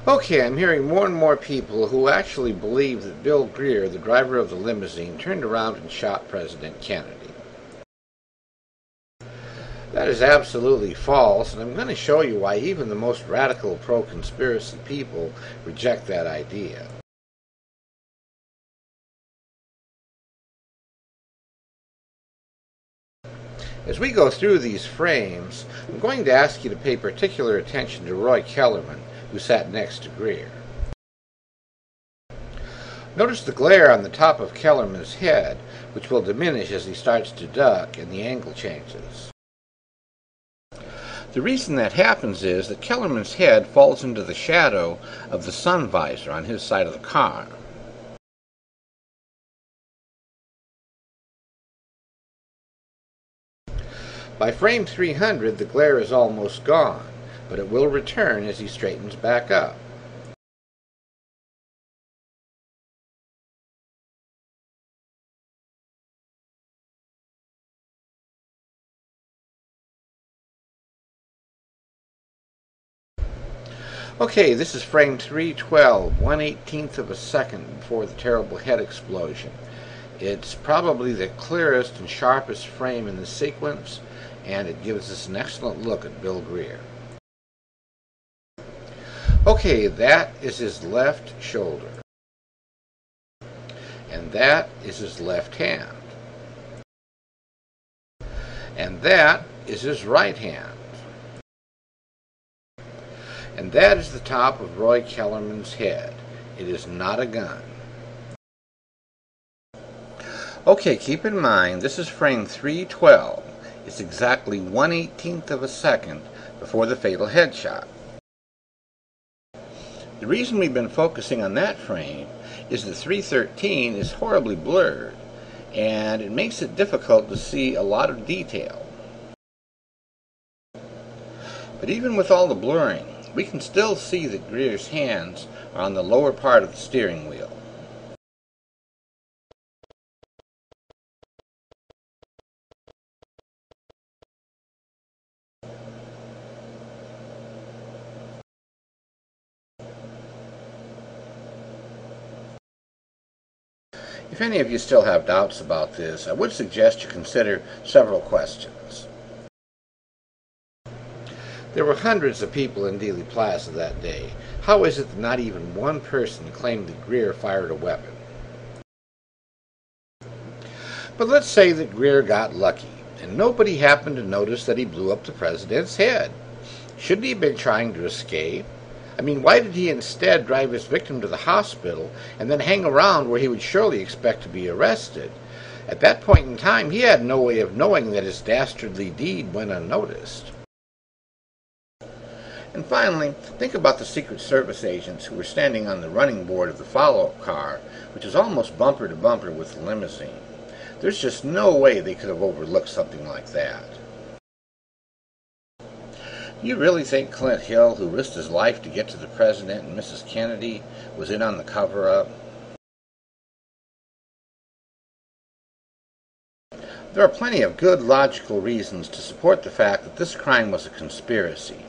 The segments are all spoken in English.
Okay, I'm hearing more and more people who actually believe that Bill Greer, the driver of the limousine, turned around and shot President Kennedy. That is absolutely false, and I'm going to show you why even the most radical pro-conspiracy people reject that idea. As we go through these frames, I'm going to ask you to pay particular attention to Roy Kellerman, who sat next to Greer. Notice the glare on the top of Kellerman's head, which will diminish as he starts to duck and the angle changes. The reason that happens is that Kellerman's head falls into the shadow of the sun visor on his side of the car. By frame 300, the glare is almost gone, but it will return as he straightens back up. Okay, this is frame 312, 1/18th of a second before the terrible head explosion. It's probably the clearest and sharpest frame in the sequence, and it gives us an excellent look at Bill Greer. Okay, that is his left shoulder. And that is his left hand. And that is his right hand. And that is the top of Roy Kellerman's head. It is not a gun. Okay, keep in mind this is frame 312. It's exactly 1/18th of a second before the fatal headshot. The reason we've been focusing on that frame is that 313 is horribly blurred, and it makes it difficult to see a lot of detail. But even with all the blurring, we can still see that Greer's hands are on the lower part of the steering wheel. If any of you still have doubts about this, I would suggest you consider several questions. There were hundreds of people in Dealey Plaza that day. How is it that not even one person claimed that Greer fired a weapon? But let's say that Greer got lucky, and nobody happened to notice that he blew up the president's head. Shouldn't he have been trying to escape? I mean, why did he instead drive his victim to the hospital and then hang around where he would surely expect to be arrested? At that point in time, he had no way of knowing that his dastardly deed went unnoticed. And finally, think about the Secret Service agents who were standing on the running board of the follow-up car, which was almost bumper to bumper with the limousine. There's just no way they could have overlooked something like that. Do you really think Clint Hill, who risked his life to get to the President and Mrs. Kennedy, was in on the cover-up? There are plenty of good logical reasons to support the fact that this crime was a conspiracy,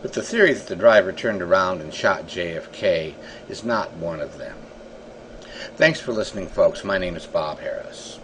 but the theory that the driver turned around and shot JFK is not one of them. Thanks for listening, folks. My name is Bob Harris.